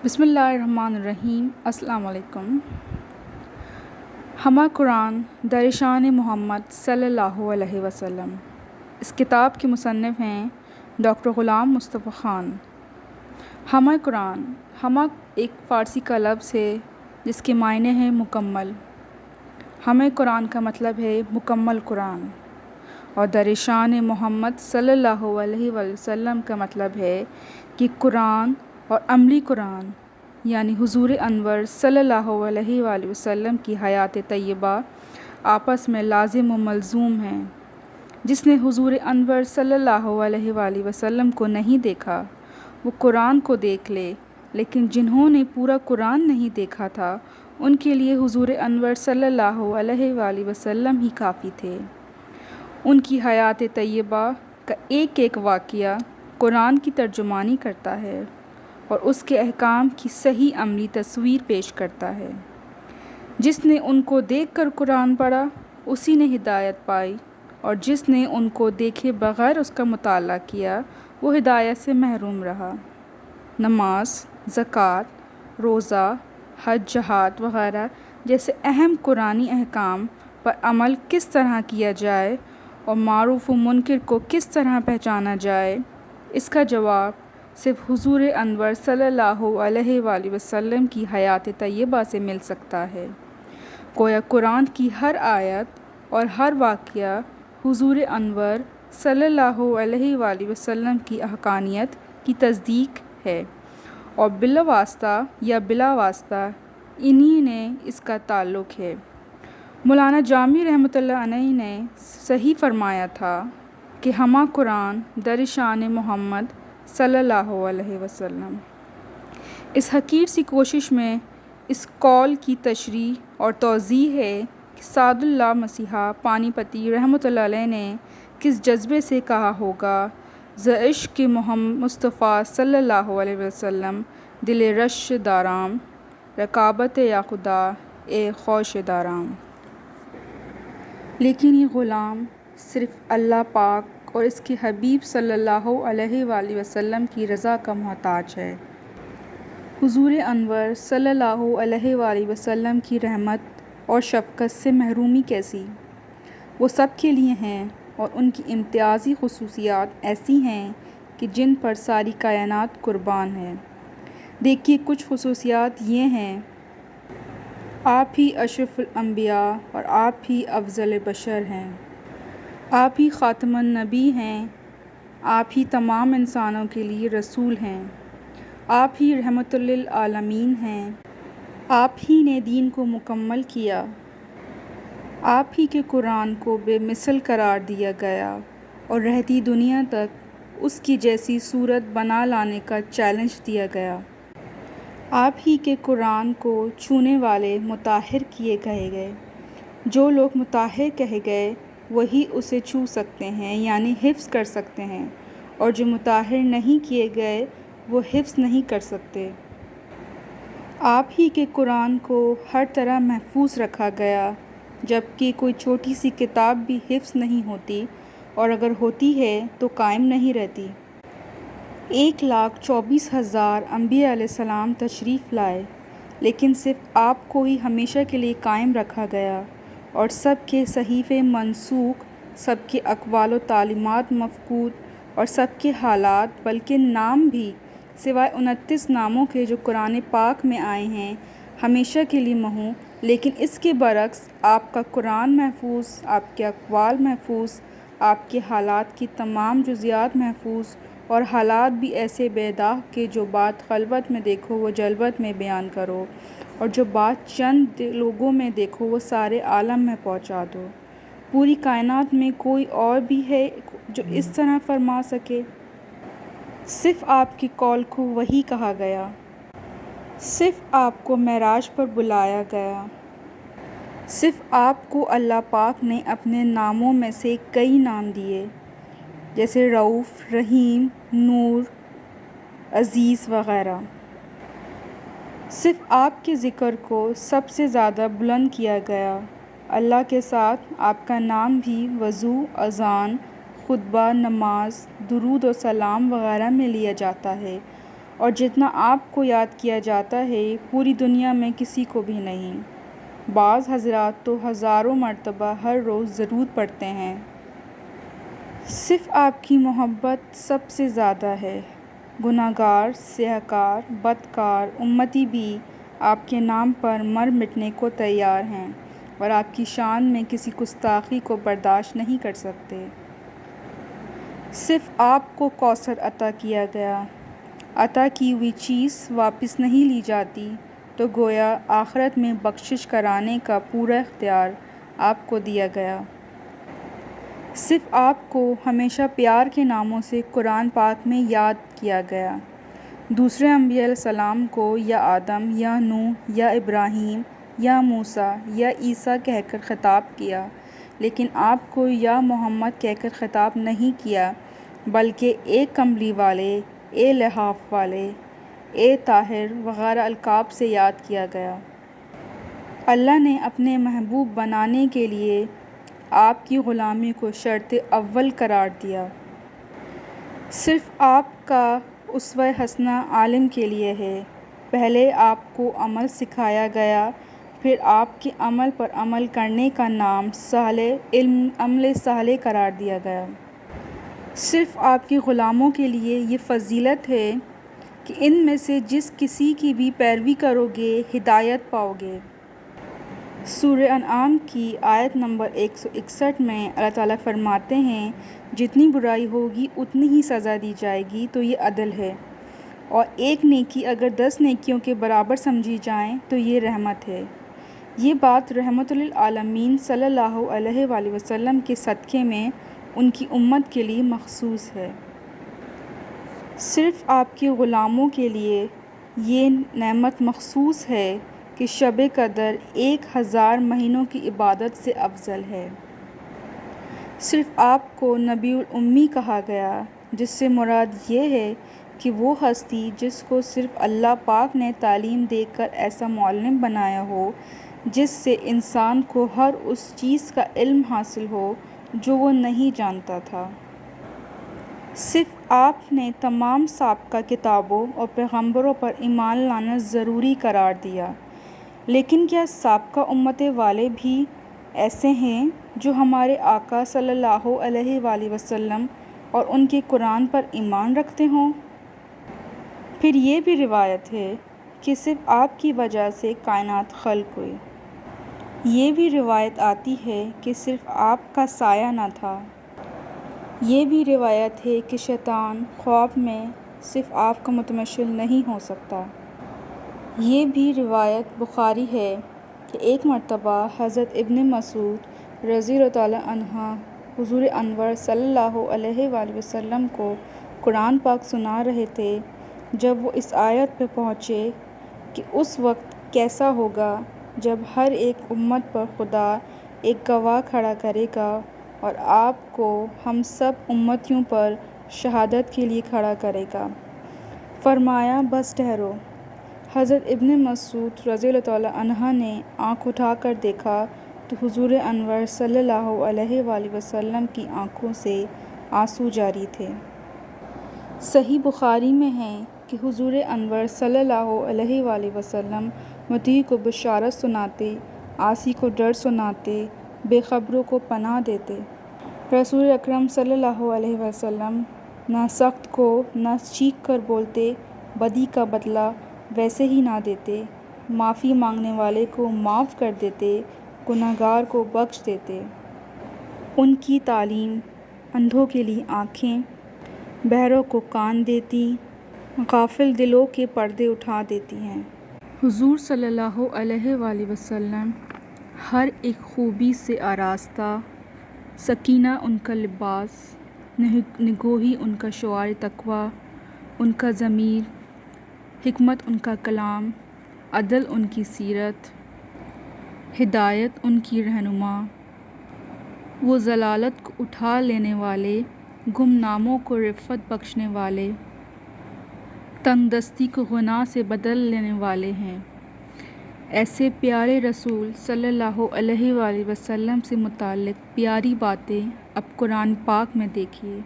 بسم اللہ الرحمن الرحیم۔ السلام علیکم۔ ہمہ قرآن در شان محمد صلی اللہ علیہ وسلم۔ اس کتاب کے مصنف ہیں ڈاکٹر غلام مصطفیٰ خان۔ ہمہ قرآن، ہمہ ایک فارسی کا لفظ ہے جس کے معنی ہیں مکمل۔ ہمہ قرآن کا مطلب ہے مکمل قرآن، اور در شان محمد صلی اللہ علیہ وسلم کا مطلب ہے کہ قرآن اور عملی قرآن یعنی حضور انور صلی اللہ علیہ وآلہ وسلم کی حیات طیبہ آپس میں لازم و ملزوم ہیں۔ جس نے حضور انور صلی اللہ علیہ وآلہ وسلم کو نہیں دیکھا وہ قرآن کو دیکھ لے، لیکن جنہوں نے پورا قرآن نہیں دیکھا تھا ان کے لیے حضور انور صلی اللہ علیہ وآلہ وسلم ہی کافی تھے۔ ان کی حیات طیبہ کا ایک ایک واقعہ قرآن کی ترجمانی کرتا ہے اور اس کے احکام کی صحیح عملی تصویر پیش کرتا ہے۔ جس نے ان کو دیکھ کر قرآن پڑھا اسی نے ہدایت پائی، اور جس نے ان کو دیکھے بغیر اس کا مطالعہ کیا وہ ہدایت سے محروم رہا۔ نماز، زکوٰۃ، روزہ، حج، جہاد وغیرہ جیسے اہم قرآنی احکام پر عمل کس طرح کیا جائے اور معروف و منکر کو کس طرح پہچانا جائے، اس کا جواب صرف حضور انور صلی اللہ علیہ وآلہ وسلم کی حیات طیبہ سے مل سکتا ہے۔ گویا قرآن کی ہر آیت اور ہر واقعہ حضور انور صلی اللہ علیہ وآلہ وسلم کی حقانیت کی تصدیق ہے، اور بلا واسطہ یا بلا واسطہ انہی نے اس کا تعلق ہے۔ مولانا جامی رحمۃ اللہ علیہ نے صحیح فرمایا تھا کہ ہمہ قرآن در شان محمد صلی اللہ علیہ وسلم۔ اس حقیر سی کوشش میں اس قول کی تشریح اور توضیح ہے کہ سعد اللہ مسیحا پانی پتی رحمۃ اللہ علیہ نے کس جذبے سے کہا ہوگا: ز عشق محمد مصطفیٰ صلی اللہ علیہ وسلم دل رش دارام، رقابت یا خدا اے خوش دارام۔ لیکن یہ غلام صرف اللہ پاک اور اس کے حبیب صلی اللہ علیہ وآلہ وسلم کی رضا کا محتاج ہے۔ حضور انور صلی اللہ علیہ وآلہ وسلم کی رحمت اور شفقت سے محرومی کیسی؟ وہ سب کے لیے ہیں، اور ان کی امتیازی خصوصیات ایسی ہیں کہ جن پر ساری کائنات قربان ہے۔ دیکھیے کچھ خصوصیات یہ ہیں: آپ ہی اشرف الانبیاء اور آپ ہی افضل بشر ہیں۔ آپ ہی خاتم النبی ہیں۔ آپ ہی تمام انسانوں کے لیے رسول ہیں۔ آپ ہی رحمت للعالمین ہیں۔ آپ ہی نے دین کو مکمل کیا۔ آپ ہی کے قرآن کو بے مثل قرار دیا گیا اور رہتی دنیا تک اس کی جیسی صورت بنا لانے کا چیلنج دیا گیا۔ آپ ہی کے قرآن کو چھونے والے مطہر کیے کہے گئے۔ جو لوگ مطہر کہے گئے وہی اسے چھو سکتے ہیں، یعنی حفظ کر سکتے ہیں، اور جو مطہر نہیں کیے گئے وہ حفظ نہیں کر سکتے۔ آپ ہی کے قرآن کو ہر طرح محفوظ رکھا گیا، جبکہ کوئی چھوٹی سی کتاب بھی حفظ نہیں ہوتی، اور اگر ہوتی ہے تو قائم نہیں رہتی۔ 1,24,000 انبیاء علیہ السلام تشریف لائے، لیکن صرف آپ کو ہی ہمیشہ کے لیے قائم رکھا گیا، اور سب کے صحیفے منسوخ، سب کے اقوال و تعلیمات مفقود، اور سب کے حالات بلکہ نام بھی سوائے 29 ناموں کے جو قرآن پاک میں آئے ہیں ہمیشہ کے لیے محو۔ لیکن اس کے برعکس آپ کا قرآن محفوظ، آپ کے اقوال محفوظ، آپ کے حالات کی تمام جزیات محفوظ، اور حالات بھی ایسے بے داغ کہ جو بات خلوت میں دیکھو وہ جلوت میں بیان کرو، اور جو بات چند لوگوں میں دیکھو وہ سارے عالم میں پہنچا دو۔ پوری کائنات میں کوئی اور بھی ہے جو اس طرح فرما سکے؟ صرف آپ کے قول کو وحی کہا گیا، صرف آپ کو معراج پر بلایا گیا، صرف آپ کو اللہ پاک نے اپنے ناموں میں سے کئی نام دیے، جیسے رؤوف، رحیم، نور، عزیز وغیرہ۔ صرف آپ کے ذکر کو سب سے زیادہ بلند کیا گیا۔ اللہ کے ساتھ آپ کا نام بھی وضو، اذان، خطبہ، نماز، درود و سلام وغیرہ میں لیا جاتا ہے، اور جتنا آپ کو یاد کیا جاتا ہے پوری دنیا میں کسی کو بھی نہیں۔ بعض حضرات تو ہزاروں مرتبہ ہر روز ضرور پڑھتے ہیں۔ صرف آپ کی محبت سب سے زیادہ ہے۔ گناہگار، سیاہکار، بدکار امتی بھی آپ کے نام پر مر مٹنے کو تیار ہیں اور آپ کی شان میں کسی گستاخی کو برداشت نہیں کر سکتے۔ صرف آپ کو کوثر عطا کیا گیا۔ عطا کی ہوئی چیز واپس نہیں لی جاتی، تو گویا آخرت میں بخشش کرانے کا پورا اختیار آپ کو دیا گیا۔ صرف آپ کو ہمیشہ پیار کے ناموں سے قرآن پاک میں یاد کیا گیا۔ دوسرے انبیاء علیہ السلام کو یا آدم یا نوح یا ابراہیم یا موسیٰ یا عیسیٰ کہہ کر خطاب کیا، لیکن آپ کو یا محمد کہہ کر خطاب نہیں کیا، بلکہ اے کملی والے، اے لحاف والے، اے طاہر وغیرہ القاب سے یاد کیا گیا۔ اللہ نے اپنے محبوب بنانے کے لیے آپ کی غلامی کو شرط اول قرار دیا۔ صرف آپ کا اسوہ حسنہ عالم کے لیے ہے۔ پہلے آپ کو عمل سکھایا گیا، پھر آپ کے عمل پر عمل کرنے کا نام عمل صالح قرار دیا گیا۔ صرف آپ کے غلاموں کے لیے یہ فضیلت ہے کہ ان میں سے جس کسی کی بھی پیروی کرو گے ہدایت پاؤ گے۔ سورہ انعام کی آیت نمبر 161 میں اللہ تعالیٰ فرماتے ہیں، جتنی برائی ہوگی اتنی ہی سزا دی جائے گی، تو یہ عدل ہے، اور ایک نیکی اگر 10 نیکیوں کے برابر سمجھی جائیں تو یہ رحمت ہے۔ یہ بات رحمت للعالمین صلی اللہ علیہ وآلہ وسلم کے صدقے میں ان کی امت کے لیے مخصوص ہے۔ صرف آپ کے غلاموں کے لیے یہ نعمت مخصوص ہے کہ شب قدر 1000 مہینوں کی عبادت سے افضل ہے۔ صرف آپ کو نبی الامی کہا گیا، جس سے مراد یہ ہے کہ وہ ہستی جس کو صرف اللہ پاک نے تعلیم دے کر ایسا معلم بنایا ہو جس سے انسان کو ہر اس چیز کا علم حاصل ہو جو وہ نہیں جانتا تھا۔ صرف آپ نے تمام سابقہ کتابوں اور پیغمبروں پر ایمان لانا ضروری قرار دیا، لیکن کیا سابقہ امتیں والے بھی ایسے ہیں جو ہمارے آقا صلی اللہ علیہ وآلہ وسلم اور ان کے قرآن پر ایمان رکھتے ہوں؟ پھر یہ بھی روایت ہے کہ صرف آپ کی وجہ سے کائنات خلق ہوئی۔ یہ بھی روایت آتی ہے کہ صرف آپ کا سایہ نہ تھا۔ یہ بھی روایت ہے کہ شیطان خواب میں صرف آپ کا متمثل نہیں ہو سکتا۔ یہ بھی روایت بخاری ہے کہ ایک مرتبہ حضرت ابن مسعود رضی اللہ تعالیٰ عنہ حضور انور صلی اللہ علیہ وآلہ وسلم کو قرآن پاک سنا رہے تھے، جب وہ اس آیت پہ پہنچے کہ اس وقت کیسا ہوگا جب ہر ایک امت پر خدا ایک گواہ کھڑا کرے گا اور آپ کو ہم سب امتیوں پر شہادت کے لیے کھڑا کرے گا۔ فرمایا، بس ٹھہرو۔ حضرت ابن مسعود رضی اللہ تعالیٰ عنہ نے آنکھ اٹھا کر دیکھا تو حضور انور صلی اللہ علیہ وآلہ وسلم کی آنکھوں سے آنسو جاری تھے۔ صحیح بخاری میں ہے کہ حضور انور صلی اللہ علیہ وآلہ وسلم مطیع کو بشارت سناتے، عاصی کو ڈر سناتے، بے خبروں کو پناہ دیتے۔ رسول اکرم صلی اللہ علیہ وسلم نہ سخت کو نہ چیخ کر بولتے، بدی کا بدلہ ویسے ہی نہ دیتے، معافی مانگنے والے کو معاف کر دیتے، گنہگار کو بخش دیتے۔ ان کی تعلیم اندھوں کے لیے آنکھیں، بہروں کو کان دیتی، غافل دلوں کے پردے اٹھا دیتی ہیں۔ حضور صلی اللہ علیہ وآلہ وسلم ہر ایک خوبی سے آراستہ، سکینہ ان کا لباس، نگوہی ان کا شعار تقویٰ، ان کا ضمیر، حکمت ان کا کلام، عدل ان کی سیرت، ہدایت ان کی رہنما، وہ ضلالت کو اٹھا لینے والے، گمناموں کو رفعت بخشنے والے، تنگ دستی کو غنا سے بدل لینے والے ہیں۔ ایسے پیارے رسول صلی اللہ علیہ وآلہ وسلم سے متعلق پیاری باتیں اب قرآن پاک میں دیکھیے۔